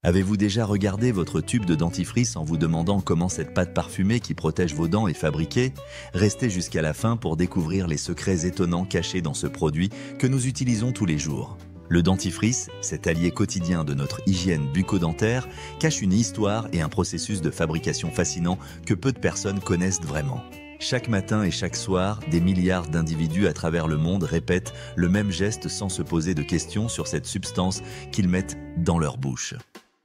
Avez-vous déjà regardé votre tube de dentifrice en vous demandant comment cette pâte parfumée qui protège vos dents est fabriquée? Restez jusqu'à la fin pour découvrir les secrets étonnants cachés dans ce produit que nous utilisons tous les jours. Le dentifrice, cet allié quotidien de notre hygiène bucco-dentaire, cache une histoire et un processus de fabrication fascinant que peu de personnes connaissent vraiment. Chaque matin et chaque soir, des milliards d'individus à travers le monde répètent le même geste sans se poser de questions sur cette substance qu'ils mettent dans leur bouche.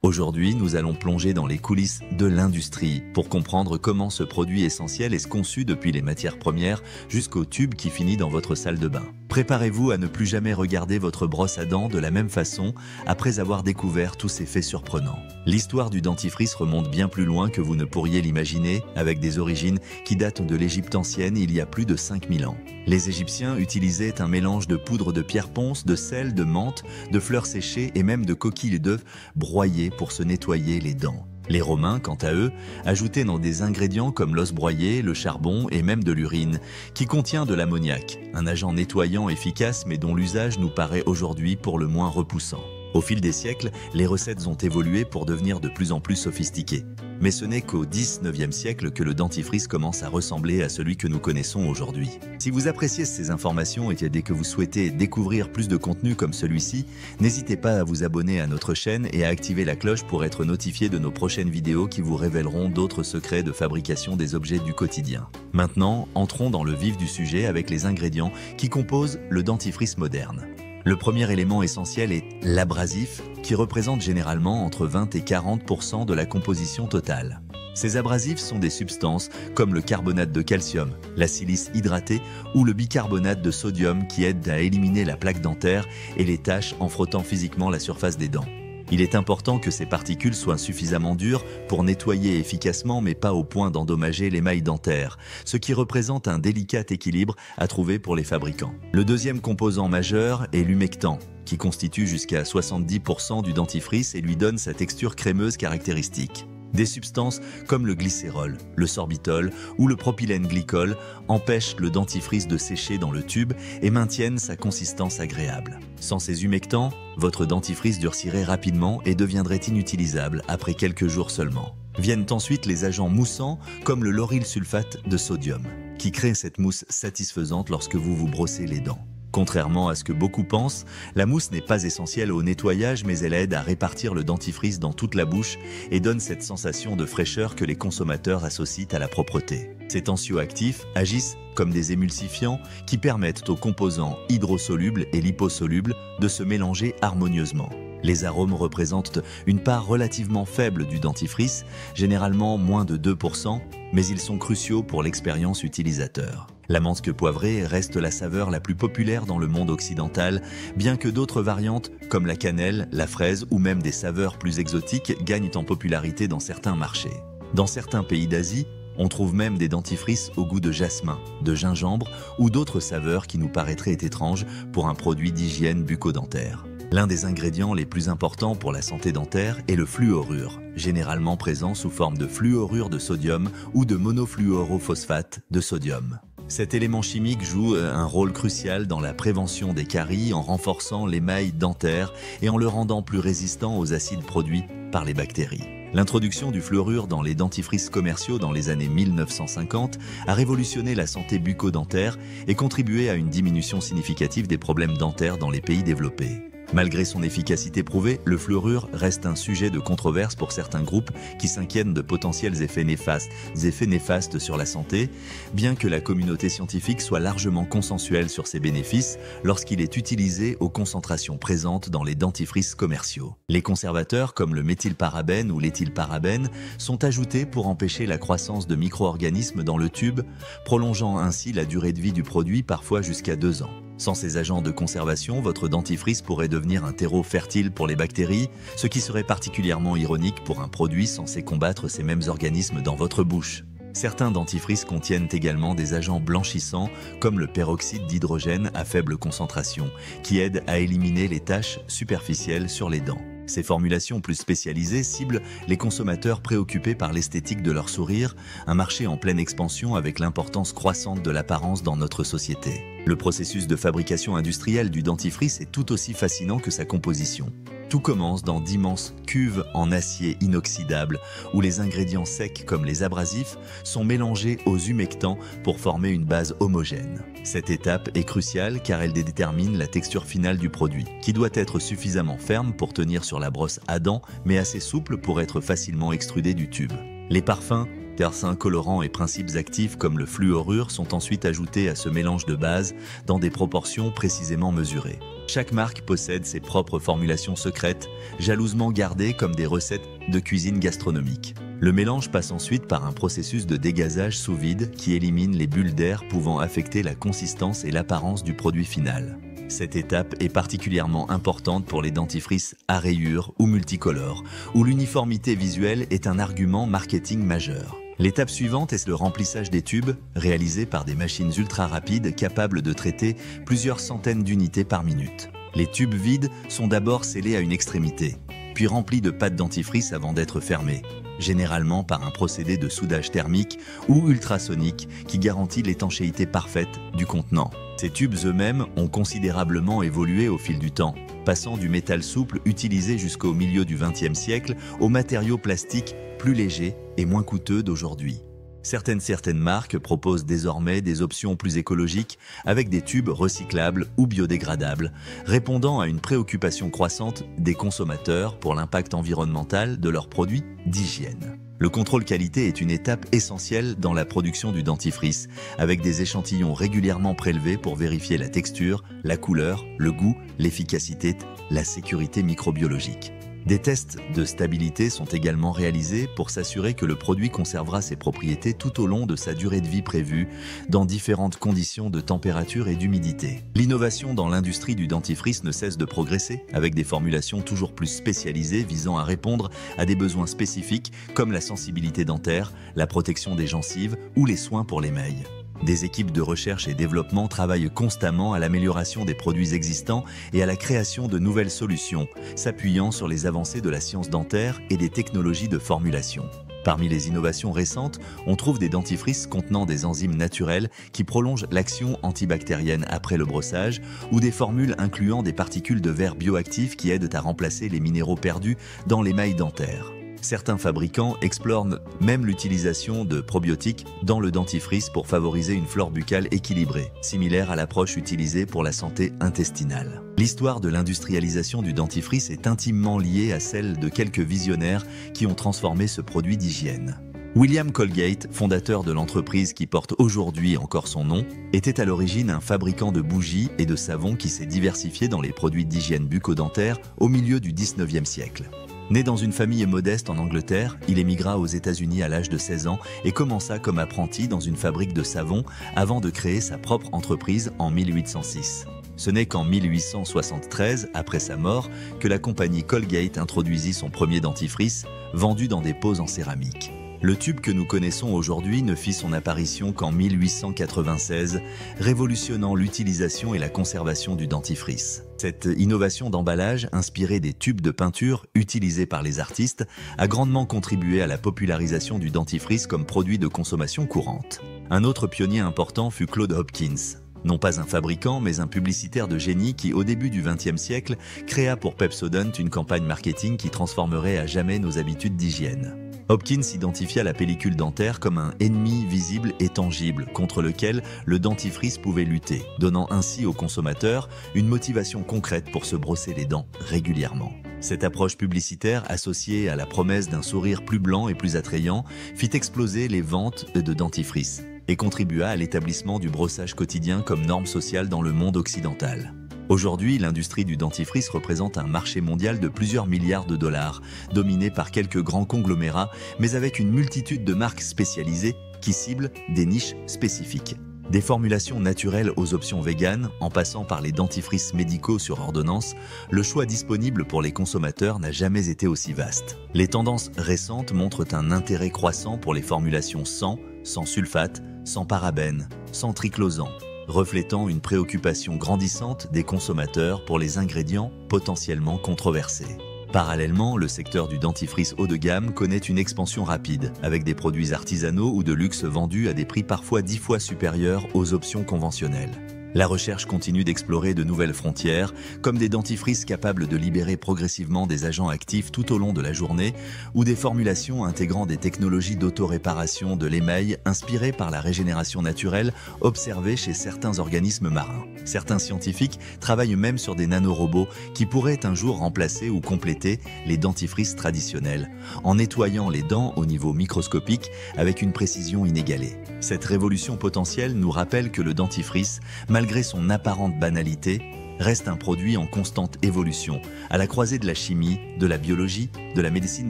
Aujourd'hui, nous allons plonger dans les coulisses de l'industrie pour comprendre comment ce produit essentiel est conçu depuis les matières premières jusqu'au tube qui finit dans votre salle de bain. Préparez-vous à ne plus jamais regarder votre brosse à dents de la même façon après avoir découvert tous ces faits surprenants. L'histoire du dentifrice remonte bien plus loin que vous ne pourriez l'imaginer, avec des origines qui datent de l'Égypte ancienne il y a plus de 5000 ans. Les Égyptiens utilisaient un mélange de poudre de pierre ponce, de sel, de menthe, de fleurs séchées et même de coquilles d'œufs broyées pour se nettoyer les dents. Les Romains, quant à eux, ajoutaient dans des ingrédients comme l'os broyé, le charbon et même de l'urine, qui contient de l'ammoniac, un agent nettoyant efficace mais dont l'usage nous paraît aujourd'hui pour le moins repoussant. Au fil des siècles, les recettes ont évolué pour devenir de plus en plus sophistiquées. Mais ce n'est qu'au XIXe siècle que le dentifrice commence à ressembler à celui que nous connaissons aujourd'hui. Si vous appréciez ces informations et que vous souhaitez découvrir plus de contenu comme celui-ci, n'hésitez pas à vous abonner à notre chaîne et à activer la cloche pour être notifié de nos prochaines vidéos qui vous révéleront d'autres secrets de fabrication des objets du quotidien. Maintenant, entrons dans le vif du sujet avec les ingrédients qui composent le dentifrice moderne. Le premier élément essentiel est l'abrasif, qui représente généralement entre 20 et 40% de la composition totale. Ces abrasifs sont des substances comme le carbonate de calcium, la silice hydratée ou le bicarbonate de sodium qui aident à éliminer la plaque dentaire et les taches en frottant physiquement la surface des dents. Il est important que ces particules soient suffisamment dures pour nettoyer efficacement mais pas au point d'endommager l'émail dentaire, ce qui représente un délicat équilibre à trouver pour les fabricants. Le deuxième composant majeur est l'humectant, qui constitue jusqu'à 70% du dentifrice et lui donne sa texture crémeuse caractéristique. Des substances comme le glycérol, le sorbitol ou le propylène glycol empêchent le dentifrice de sécher dans le tube et maintiennent sa consistance agréable. Sans ces humectants, votre dentifrice durcirait rapidement et deviendrait inutilisable après quelques jours seulement. Viennent ensuite les agents moussants comme le lauryl sulfate de sodium, qui crée cette mousse satisfaisante lorsque vous vous brossez les dents. Contrairement à ce que beaucoup pensent, la mousse n'est pas essentielle au nettoyage mais elle aide à répartir le dentifrice dans toute la bouche et donne cette sensation de fraîcheur que les consommateurs associent à la propreté. Ces tensioactifs agissent comme des émulsifiants qui permettent aux composants hydrosolubles et liposolubles de se mélanger harmonieusement. Les arômes représentent une part relativement faible du dentifrice, généralement moins de 2%, mais ils sont cruciaux pour l'expérience utilisateur. La menthe poivrée reste la saveur la plus populaire dans le monde occidental, bien que d'autres variantes comme la cannelle, la fraise ou même des saveurs plus exotiques gagnent en popularité dans certains marchés. Dans certains pays d'Asie, on trouve même des dentifrices au goût de jasmin, de gingembre ou d'autres saveurs qui nous paraîtraient étranges pour un produit d'hygiène bucco-dentaire. L'un des ingrédients les plus importants pour la santé dentaire est le fluorure, généralement présent sous forme de fluorure de sodium ou de monofluorophosphate de sodium. Cet élément chimique joue un rôle crucial dans la prévention des caries en renforçant l'émail dentaire et en le rendant plus résistant aux acides produits par les bactéries. L'introduction du fluorure dans les dentifrices commerciaux dans les années 1950 a révolutionné la santé bucco-dentaire et contribué à une diminution significative des problèmes dentaires dans les pays développés. Malgré son efficacité prouvée, le fluorure reste un sujet de controverse pour certains groupes qui s'inquiètent de potentiels effets néfastes sur la santé, bien que la communauté scientifique soit largement consensuelle sur ses bénéfices lorsqu'il est utilisé aux concentrations présentes dans les dentifrices commerciaux. Les conservateurs comme le méthylparabène ou l'éthylparabène sont ajoutés pour empêcher la croissance de micro-organismes dans le tube, prolongeant ainsi la durée de vie du produit parfois jusqu'à 2 ans. Sans ces agents de conservation, votre dentifrice pourrait devenir un terreau fertile pour les bactéries, ce qui serait particulièrement ironique pour un produit censé combattre ces mêmes organismes dans votre bouche. Certains dentifrices contiennent également des agents blanchissants comme le peroxyde d'hydrogène à faible concentration, qui aident à éliminer les taches superficielles sur les dents. Ces formulations plus spécialisées ciblent les consommateurs préoccupés par l'esthétique de leur sourire, un marché en pleine expansion avec l'importance croissante de l'apparence dans notre société. Le processus de fabrication industrielle du dentifrice est tout aussi fascinant que sa composition. Tout commence dans d'immenses cuves en acier inoxydable où les ingrédients secs comme les abrasifs sont mélangés aux humectants pour former une base homogène. Cette étape est cruciale car elle détermine la texture finale du produit, qui doit être suffisamment ferme pour tenir sur la brosse à dents mais assez souple pour être facilement extrudé du tube. Les parfums, terpins, colorants et principes actifs comme le fluorure sont ensuite ajoutés à ce mélange de base dans des proportions précisément mesurées. Chaque marque possède ses propres formulations secrètes, jalousement gardées comme des recettes de cuisine gastronomique. Le mélange passe ensuite par un processus de dégazage sous vide qui élimine les bulles d'air pouvant affecter la consistance et l'apparence du produit final. Cette étape est particulièrement importante pour les dentifrices à rayures ou multicolores, où l'uniformité visuelle est un argument marketing majeur. L'étape suivante est le remplissage des tubes, réalisé par des machines ultra rapides capables de traiter plusieurs centaines d'unités par minute. Les tubes vides sont d'abord scellés à une extrémité, puis remplis de pâte dentifrice avant d'être fermés, généralement par un procédé de soudage thermique ou ultrasonique qui garantit l'étanchéité parfaite du contenant. Ces tubes eux-mêmes ont considérablement évolué au fil du temps, passant du métal souple utilisé jusqu'au milieu du XXe siècle aux matériaux plastiques plus légers et moins coûteux d'aujourd'hui. Certaines marques proposent désormais des options plus écologiques avec des tubes recyclables ou biodégradables, répondant à une préoccupation croissante des consommateurs pour l'impact environnemental de leurs produits d'hygiène. Le contrôle qualité est une étape essentielle dans la production du dentifrice, avec des échantillons régulièrement prélevés pour vérifier la texture, la couleur, le goût, l'efficacité, la sécurité microbiologique. Des tests de stabilité sont également réalisés pour s'assurer que le produit conservera ses propriétés tout au long de sa durée de vie prévue, dans différentes conditions de température et d'humidité. L'innovation dans l'industrie du dentifrice ne cesse de progresser, avec des formulations toujours plus spécialisées visant à répondre à des besoins spécifiques comme la sensibilité dentaire, la protection des gencives ou les soins pour l'émail. Des équipes de recherche et développement travaillent constamment à l'amélioration des produits existants et à la création de nouvelles solutions, s'appuyant sur les avancées de la science dentaire et des technologies de formulation. Parmi les innovations récentes, on trouve des dentifrices contenant des enzymes naturelles qui prolongent l'action antibactérienne après le brossage ou des formules incluant des particules de verre bioactives qui aident à remplacer les minéraux perdus dans l'émail dentaire. Certains fabricants explorent même l'utilisation de probiotiques dans le dentifrice pour favoriser une flore buccale équilibrée, similaire à l'approche utilisée pour la santé intestinale. L'histoire de l'industrialisation du dentifrice est intimement liée à celle de quelques visionnaires qui ont transformé ce produit d'hygiène. William Colgate, fondateur de l'entreprise qui porte aujourd'hui encore son nom, était à l'origine un fabricant de bougies et de savons qui s'est diversifié dans les produits d'hygiène bucco-dentaire au milieu du XIXe siècle. Né dans une famille modeste en Angleterre, il émigra aux États-Unis à l'âge de 16 ans et commença comme apprenti dans une fabrique de savon avant de créer sa propre entreprise en 1806. Ce n'est qu'en 1873, après sa mort, que la compagnie Colgate introduisit son premier dentifrice, vendu dans des pots en céramique. Le tube que nous connaissons aujourd'hui ne fit son apparition qu'en 1896, révolutionnant l'utilisation et la conservation du dentifrice. Cette innovation d'emballage, inspirée des tubes de peinture utilisés par les artistes, a grandement contribué à la popularisation du dentifrice comme produit de consommation courante. Un autre pionnier important fut Claude Hopkins. Non pas un fabricant, mais un publicitaire de génie qui, au début du XXe siècle, créa pour Pepsodent une campagne marketing qui transformerait à jamais nos habitudes d'hygiène. Hopkins identifia la pellicule dentaire comme un ennemi visible et tangible contre lequel le dentifrice pouvait lutter, donnant ainsi aux consommateurs une motivation concrète pour se brosser les dents régulièrement. Cette approche publicitaire, associée à la promesse d'un sourire plus blanc et plus attrayant, fit exploser les ventes de dentifrices et contribua à l'établissement du brossage quotidien comme norme sociale dans le monde occidental. Aujourd'hui, l'industrie du dentifrice représente un marché mondial de plusieurs milliards de dollars, dominé par quelques grands conglomérats, mais avec une multitude de marques spécialisées qui ciblent des niches spécifiques. Des formulations naturelles aux options véganes, en passant par les dentifrices médicaux sur ordonnance, le choix disponible pour les consommateurs n'a jamais été aussi vaste. Les tendances récentes montrent un intérêt croissant pour les formulations sans sulfate, sans parabènes, sans triclosan, reflétant une préoccupation grandissante des consommateurs pour les ingrédients potentiellement controversés. Parallèlement, le secteur du dentifrice haut de gamme connaît une expansion rapide, avec des produits artisanaux ou de luxe vendus à des prix parfois 10 fois supérieurs aux options conventionnelles. La recherche continue d'explorer de nouvelles frontières, comme des dentifrices capables de libérer progressivement des agents actifs tout au long de la journée, ou des formulations intégrant des technologies d'autoréparation de l'émail inspirées par la régénération naturelle observée chez certains organismes marins. Certains scientifiques travaillent même sur des nanorobots qui pourraient un jour remplacer ou compléter les dentifrices traditionnels, en nettoyant les dents au niveau microscopique avec une précision inégalée. Cette révolution potentielle nous rappelle que le dentifrice, malgré son apparente banalité, reste un produit en constante évolution, à la croisée de la chimie, de la biologie, de la médecine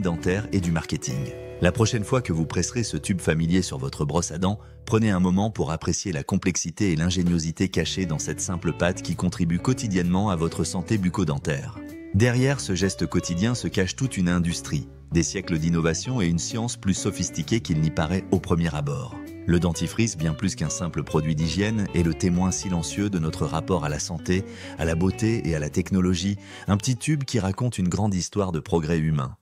dentaire et du marketing. La prochaine fois que vous presserez ce tube familier sur votre brosse à dents, prenez un moment pour apprécier la complexité et l'ingéniosité cachées dans cette simple pâte qui contribue quotidiennement à votre santé bucco-dentaire. Derrière ce geste quotidien se cache toute une industrie, des siècles d'innovation et une science plus sophistiquée qu'il n'y paraît au premier abord. Le dentifrice, bien plus qu'un simple produit d'hygiène, est le témoin silencieux de notre rapport à la santé, à la beauté et à la technologie, un petit tube qui raconte une grande histoire de progrès humain.